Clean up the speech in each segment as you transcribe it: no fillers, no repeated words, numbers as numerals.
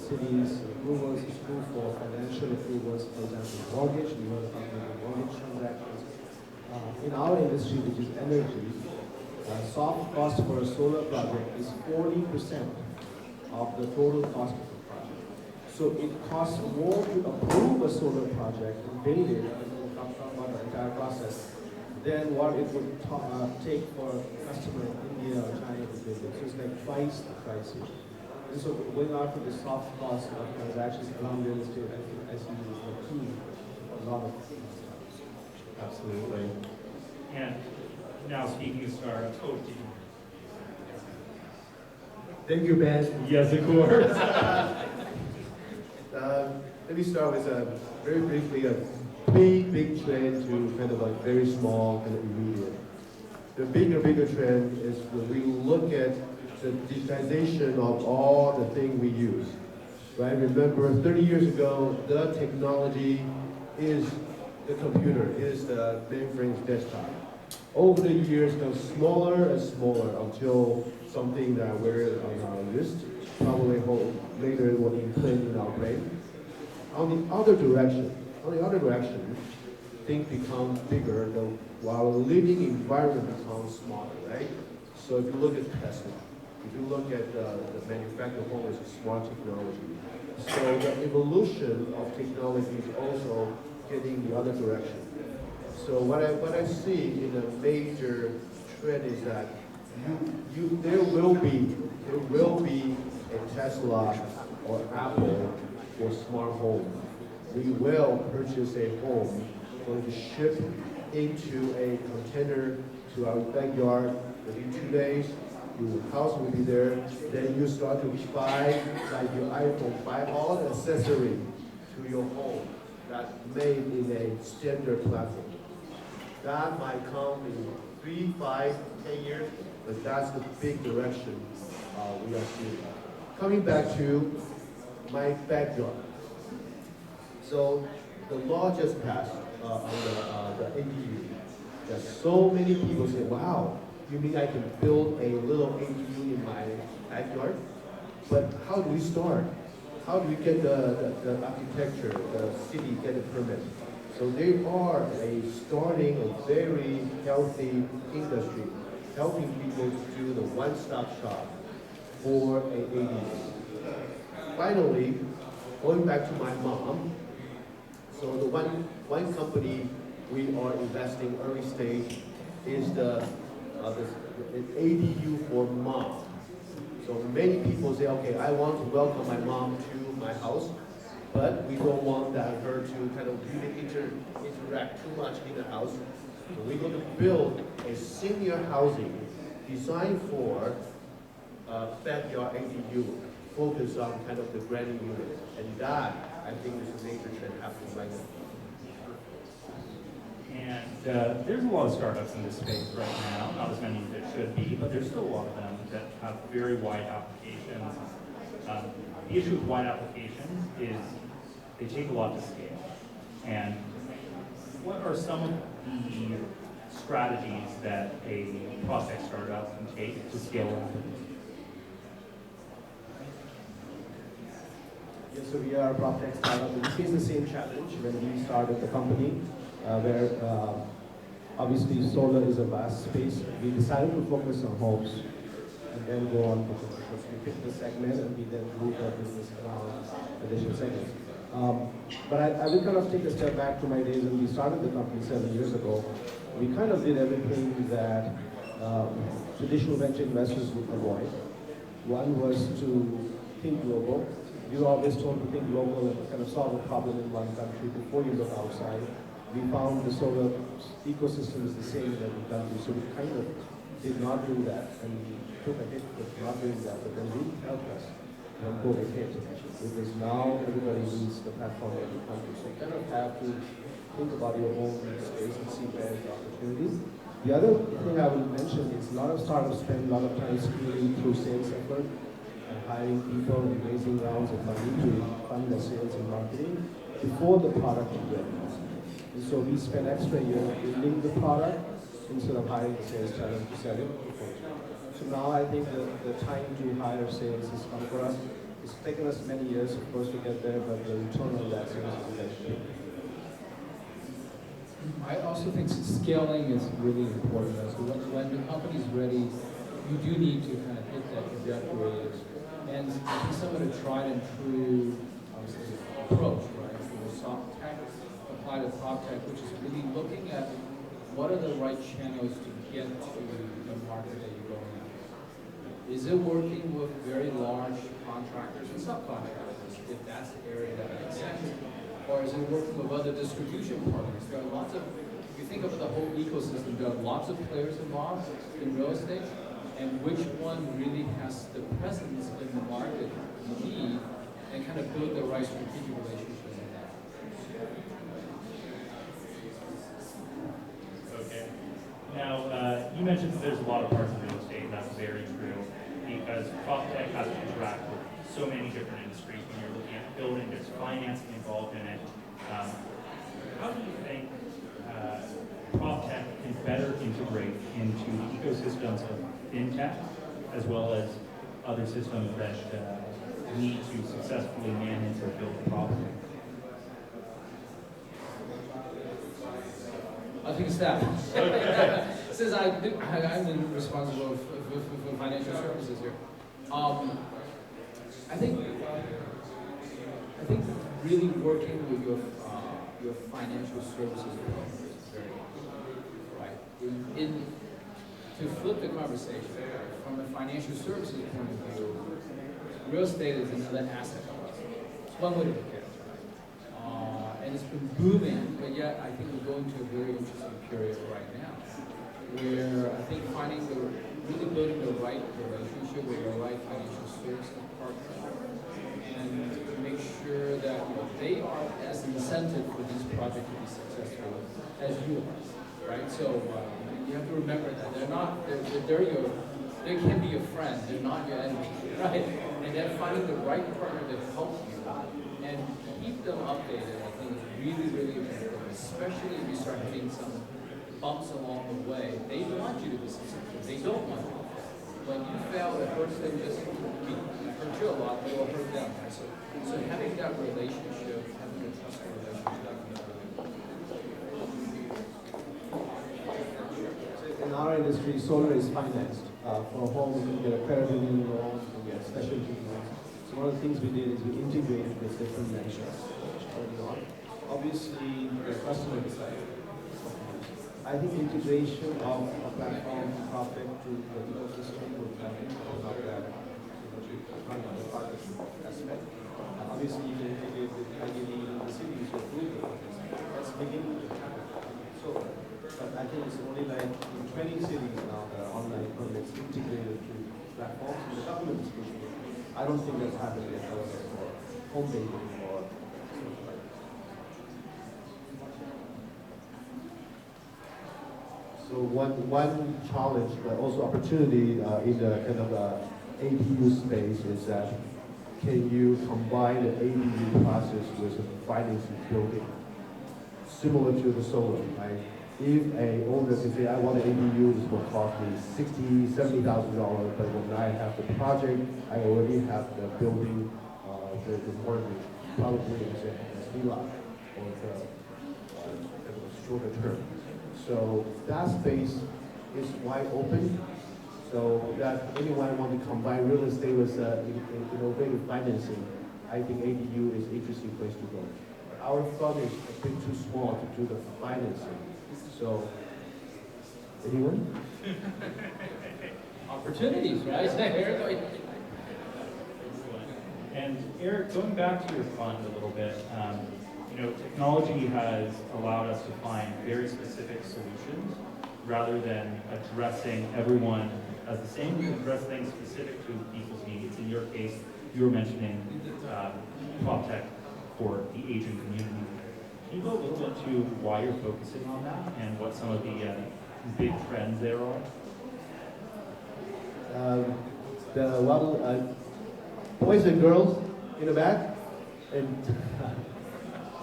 city's approvals is true for financial approvals, for example, mortgage. We know about mortgage transactions. In our industry, which is energy, soft cost for a solar project is 40% of the total cost of the project. So it costs more to approve a solar project and build it, and we'll talk about the entire process, than what it would take for a customer in India or China to build it. So it's like twice the price here. And so going out to the soft cost of transactions around real estate, I see is the key for a lot of startups. Absolutely. And now speaking of startups, thank you, Ben. yes, of course. Let me start with very briefly a big trend to kind of like very small, kind of immediate. The bigger trend is when we look at the digitization of all the things we use, right? Remember, 30 years ago, the technology is the computer, is the mainframe desktop. Over the years, it goes smaller and smaller until something that we're on our wrist, probably later will implant in our brain. On the other direction, things become bigger while the living environment becomes smaller, right? So if you look at Tesla, if you look at the manufactured home, it's a smart technology. So the evolution of technology is also getting the other direction. So what I see in a major trend is that there will be a Tesla or Apple for smart home. We will purchase a home, going to ship into a container to our backyard within 2 days. Your house will be there. Then you start to buy like your iPhone, buy all the accessory to your home that's made in a standard platform. That might come in 3, 5, 10 years, but that's the big direction we are seeing. Coming back to my backyard. So the law just passed on the ADU. There's so many people say, wow, you mean I can build a little ADU in my backyard? But how do we start? How do we get the architecture, the city get a permit? So they are starting a very healthy industry, helping people to do the one-stop shop for a ADU. Finally, going back to my mom, so the one company we are investing early stage is the ADU for mom. So many people say, okay, I want to welcome my mom to my house, but we don't want her to kind of really interact too much in the house. So we're going to build a senior housing designed for backyard ADU, focus on kind of the granny unit. And that, I think, is a major trend happening right now. And there's a lot of startups in this space right now, not as many as there should be, but there's still a lot of them that have very wide applications. The issue with wide applications is they take a lot to scale. And what are some of the strategies that a PropTech startup can take to scale rapidly? Yes, so we are a PropTech startup. We face the same challenge when we started the company, where obviously solar is a vast space. We decided to focus on homes and then go on to commercials. We picked the segment and we then moved our business around additional segments. But I will kind of take a step back to my days when we started the company 7 years ago. We kind of did everything that traditional venture investors would avoid. One was to think global. You're always told to think local and kind of solve a problem in one country before you look outside. We found the solar ecosystem is the same in every country, so we kind of did not do that, and we took a hit with not doing that, but then really helped us when COVID hit, because now everybody needs the platform in every country. So you kind of have to think about your own space and see where the opportunities. The other thing I will mention is a lot of startups spend a lot of time scaling through sales effort, hiring people and raising rounds of money to fund the sales and marketing before the product is ready. And so we spend extra years building the product instead of hiring the sales talent to sell it. So now I think the time to hire sales has come for us. It's taken us many years, of course, to get there, but the return on that service is very big. I also think scaling is really important. So when the company's ready, you do need to kind of hit that trajectory. And I think some of the tried and true approach, right, for soft tech applied to PropTech, which is really looking at what are the right channels to get to the market that you're going after. Is it working with very large contractors and subcontractors, if that's the area that makes sense? Or is it working with other distribution partners? There are lots of, if you think of the whole ecosystem, there are lots of players involved in real estate, and which one really has the presence in the market you need, and kind of build the right strategic relationship with that. Okay. Now, you mentioned that there's a lot of parts of real estate, and that's very true, because PropTech has to interact with so many different industries. When you're looking at building, there's financing involved in it. How do you think PropTech can better integrate into the ecosystems of fintech, as well as other systems that need to successfully manage or build a property? I'll take a stab. Since I'm responsible for financial services here, I think really working with your financial services partners is very important, right? To flip the conversation, from a financial services point of view, real estate is another asset class. It's one way to look at it, right? And it's been booming, but yet I think we're going to a very interesting period right now, where I think really building the right relationship with the right financial services partner, and to make sure that they are as incentive for this project to be successful as you are, right? So you have to remember that they can be your friend, they're not your enemy, right? And then finding the right partner to help you and keep them updated, I think is really, really important, especially if you start hitting some bumps along the way. They want you to be successful, they don't want you to fail. When you fail, it hurts them just hurt you a lot, but it will hurt them. Right? So having that relationship, having a trustful relationship, in our industry, solar is financed. For a home, you can get a credit union loan, you can get specialty loans. So one of the things we did is we integrated with different measures early on. Obviously, the customer decided. I think integration of a platform, PropTech to the ecosystem would have help that the partnership aspect. Obviously, you can integrate with ideally the cities or Google. That's beginning to happen. So, but I think it's only like in 20 cities now that are online permits integrated to platforms, and the government is pushing it. I don't think that's happening yet for home building or something like that. So one challenge, but also opportunity in the kind of APU space is that can you combine the APU process with the financing building, similar to the solar, right? If a owner can say, I want an APU, this will cost me $60,000, $70,000, but when I have the project, I already have the building, the mortgage, probably as a HELOC or the shorter term. So that space is wide open, so that anyone want to combine real estate with innovative financing, I think ADU is an interesting place to go. Our fund is a bit too small to do the financing. So, anyone? opportunities, right? And Eric, going back to your fund a little bit, technology has allowed us to find very specific solutions rather than addressing everyone as the same. We address things specific to people's needs. In your case, you were mentioning PropTech for the aging community. Can you go a little bit to why you're focusing on that and what some of the big trends there are? Boys and girls in the back, and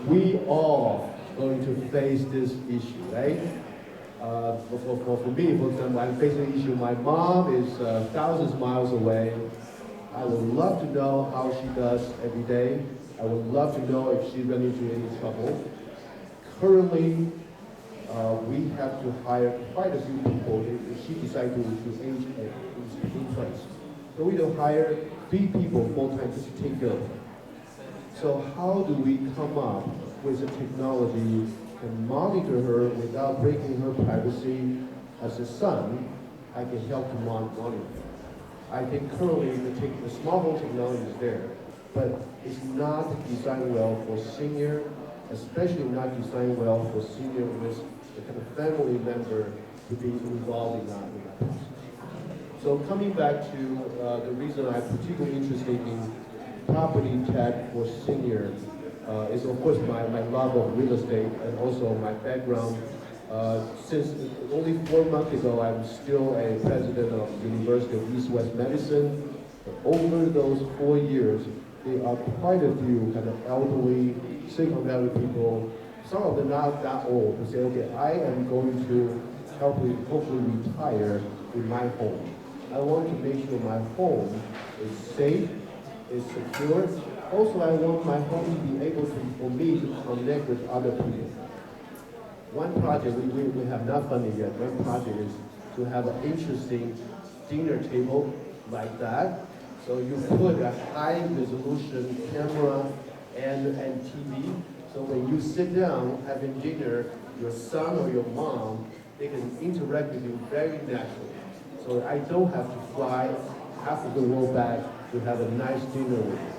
we all going to face this issue, right? For me, for example, I'm facing the issue. My mom is thousands of miles away. I would love to know how she does every day. I would love to know if she run into any trouble. Currently, we have to hire quite a few people if she decides to age in place. So we don't hire 3 people full-time just to take care of her. So how do we come up with a technology and monitor her without breaking her privacy? As a son, I can help to monitor her. I think currently the smart home technology is there, but it's not designed well for senior, especially not designed well for senior with the kind of family member to be involved in that process. So coming back to the reason I'm particularly interested in property tech for senior is of course my love of real estate and also my background. Since only 4 months ago, I'm still a president of the University of East-West Medicine. Over those 4 years, there are quite a few kind of elderly, Silicon Valley people, some of them not that old, who say, okay, I am going to hopefully retire in my home. I want to make sure my home is safe, is secure. Also, I want my home to be able to, for me to connect with other people. One project we have not funded yet. One project is to have an interesting dinner table like that. So you put a high resolution camera and TV. So when you sit down having dinner, your son or your mom, they can interact with you very naturally. So I don't have to fly half of the world back to have a nice dinner with you.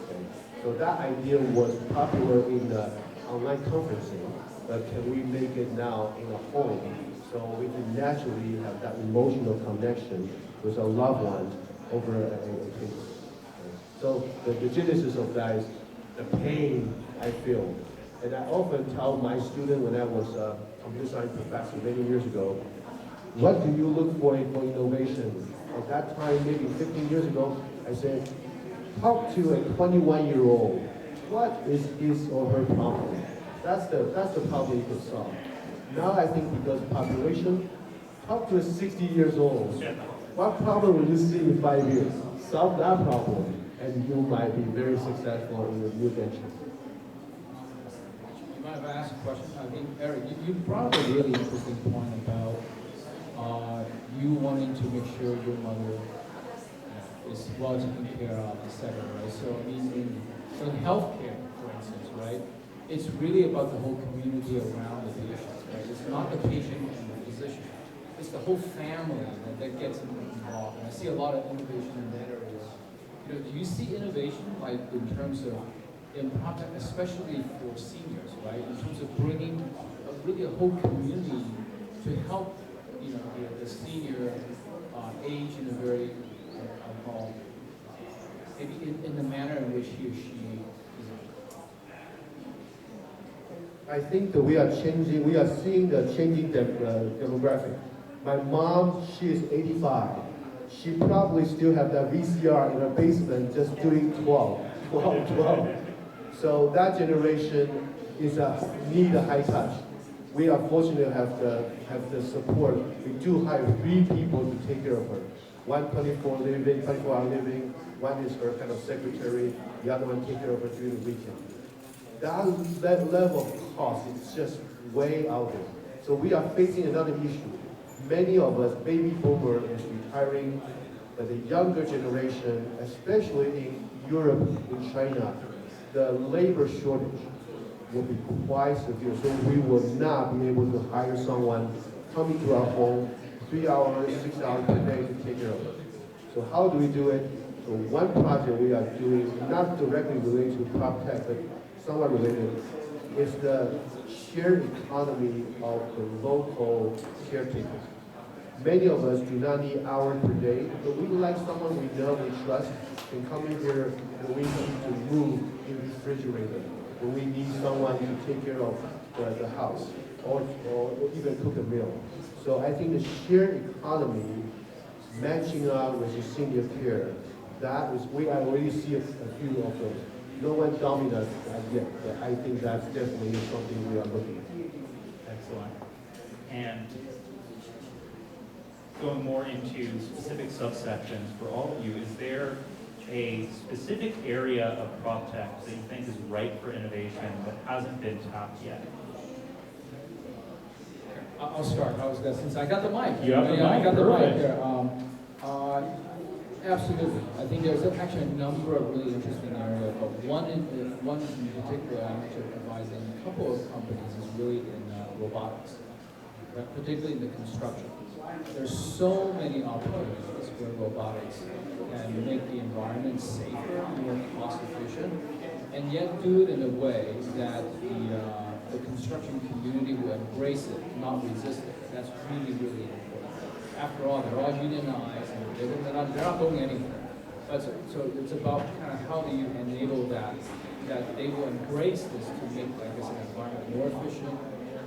Okay. So that idea was popular in the online conferencing. But can we make it now in a home so we can naturally have that emotional connection with our loved ones over a table? So the genesis of that is the pain I feel. And I often tell my student when I was a computer science professor many years ago, what do you look for innovation? At that time, maybe 15 years ago, I said, talk to a 21-year-old. What is his or her problem? That's the problem you can solve. Now I think because of population, talk to a 60 years old. What problem will you see in 5 years? Solve that problem, and you might be very successful in your new venture. You might have asked a question. I think, Eric, you brought up a really interesting point about you wanting to make sure your mother is well taken care of, etc. Right? So I mean, in healthcare, for instance, right? It's really about the whole community around the patient, right? It's not the patient and the physician. It's the whole family that gets involved. And I see a lot of innovation in that area. You know, do you see innovation like in terms of in PropTech, especially for seniors, right? In terms of bringing really a whole community to help, you know, the senior age in a very, maybe in the manner in which he or she. I think that we are seeing the changing demographic. My mom, she is 85. She probably still have that VCR in her basement just doing 12. So that generation is need a high touch. We are fortunate to have the support. We do hire 3 people to take care of her. One 24-hour living, one is her kind of secretary, the other one take care of her during the weekend. That level of cost is just way out there. So we are facing another issue. Many of us, baby boomer is retiring, but the younger generation, especially in Europe, in China, the labor shortage will be quite severe. So we will not be able to hire someone coming to our home 3 hours, 6 hours per day to take care of it. So how do we do it? So one project we are doing, not directly related to PropTech, but somewhat related, is the shared economy of the local caretakers. Many of us do not need hours per day, but we like someone we know, we trust, can come in here when we need to move in the refrigerator, when we need someone to take care of the house, or even cook a meal. So I think the shared economy matching up with the senior care, that is, we already see a few of those. No one dominates that yet, but I think that's definitely something we are looking at. Excellent. And going more into specific subsections for all of you, is there a specific area of PropTech that you think is ripe for innovation but hasn't been tapped yet? I'll start. Since I got the mic. You have the mic. I got the Perfect. mic here. Absolutely. I think there's actually a number of really interesting areas, but one in particular I'm actually advising a couple of companies is really in robotics, right? Particularly in the construction. There's so many opportunities where robotics can make the environment safer, more cost efficient, and yet do it in a way that the construction community will embrace it, not resist it. That's really, really important. After all, they're all unionized, and they're not going anywhere. So it's about kind of how do you enable that they will embrace this to make, like I said, environment more efficient,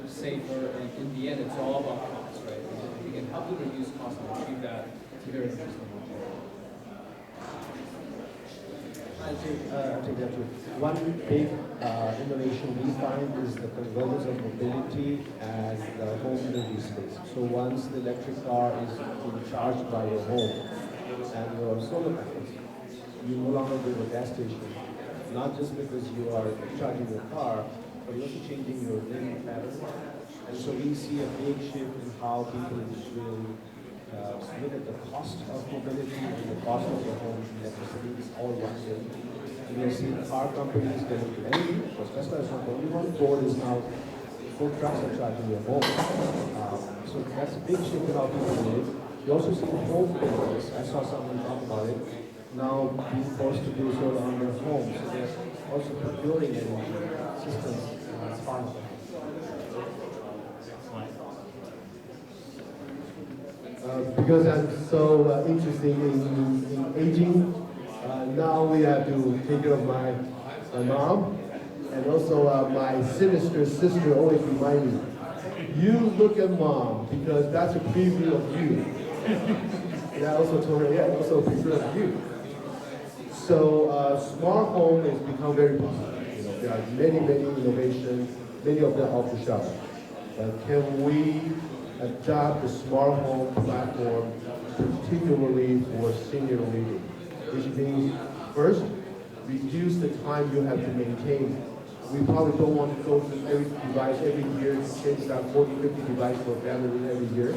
safer, and in the end, it's all about cost, right? If you can help you reduce costs and achieve that, it's a very interesting. I think that too. One big innovation we find is the convergence of mobility and the home energy space. So once the electric car is being charged by your home and your solar panels, you no longer go to a gas station, not just because you are charging your car, but you're also changing your living pattern. And so we see a big shift in how people will look at the cost of mobility and the cost of your home electricity is all one thing. We are seeing car companies getting into energy, because Tesla is not the only one. Ford is now, full trucks are charging your home. So that's a big shift in how people live. You also see home builders, I saw someone talk about it, now being forced to do solar on their homes. So they're also procuring energy systems as part of that. Because I'm so interested in aging, now we have to take care of my mom, and also my sinister sister always remind me, you look at mom, because that's a preview of you. And I also told her, yeah, also a preview of you. So smart home has become very popular. You know, there are many innovations, many of them off the shelf. But can we adopt the smart home platform, particularly for senior living? Which means, first, reduce the time you have to maintain. We probably don't want to go through every device every year, change that 40, 50 devices for family every year.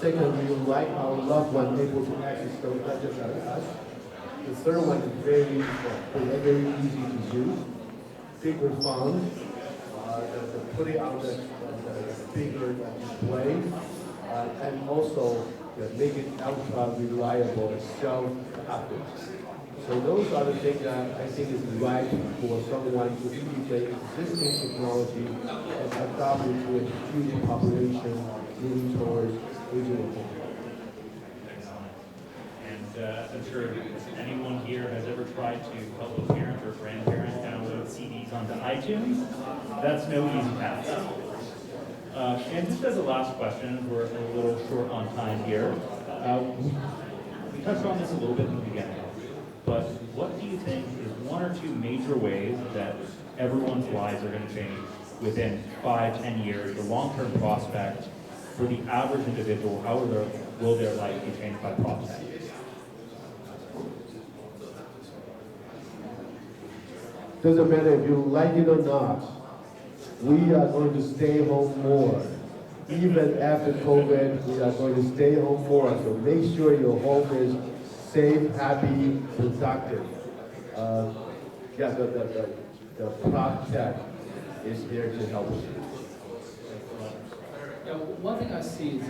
Second, we would like our loved one able to access those, not just us. The third one is very easy to use. Bigger font, put it on the bigger display, and also make it ultra reliable and self-update. So those are the things that I think is right for someone to integrate existing technology and adopt it to a huge population moving towards aging of home. And I'm sure anyone here has ever tried to help a parent or grandparent download CDs onto iTunes. That's no easy task. And just as a last question, we're a little short on time here. We touched on this a little bit in the beginning, but what do you think is one or two major ways that everyone's lives are going to change within 5, 10 years, the long-term prospect for the average individual? How will their life be changed by PropTech? Doesn't matter if you like it or not, we are going to stay home more. Even after COVID, we are going to stay home more. So make sure your home is safe, happy, productive. The PropTech is here to help us. Yeah, one thing I see is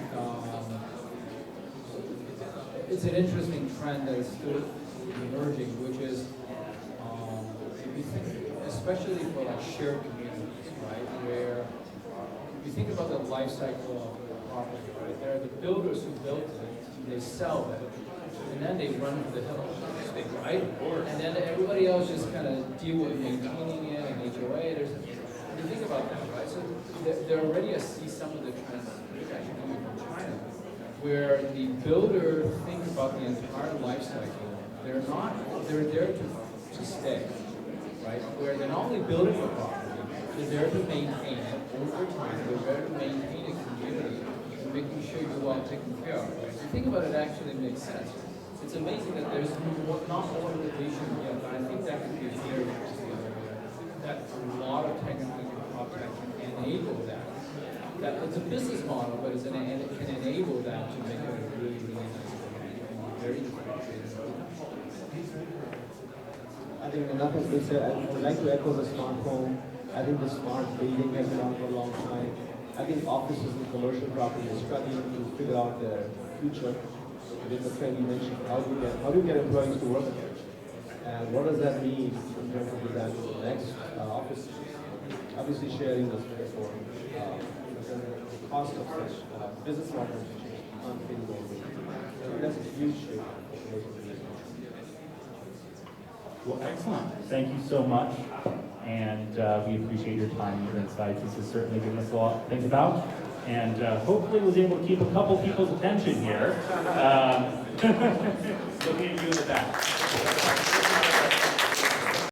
it's an interesting trend that is still emerging, which is if you think, especially for like shared communities, right, where if you think about the life cycle of the property, right, there are the builders who built it, they sell it, and then they run for the hills, right? And then everybody else just kind of deal with maintaining it and HOA. When you think about that, right? So there already I see some of the trends actually coming from China, where the builder thinks about the entire life cycle. They're there to stay, right? Where they're not only building the property, they're there to maintain it over time. They're there to maintain a community and making sure you're well taken care of. Right? If you think about it, it actually makes sense. it's amazing that there's not more innovation yet, but I think that could be a very interesting area. That a lot of technology and PropTech can enable that. That it's a business model, but and it can enable that to make it a really, really nice brand and very differentiated. I think enough has been said. I would like to echo the smart home. I think the smart building has been on for a long time. I think offices and commercial property are struggling to figure out their future. With the trend you mentioned, how do you get employees to work here? And what does that mean in terms of design for the next office? Obviously sharing the space for the cost of such business model change can't really go away. So that's a huge shift for commercial business. Well, excellent. Thank you so much. And we appreciate your time and your insights. This has certainly given us a lot to think about. And hopefully was able to keep a couple people's attention here. Looking at you in the back.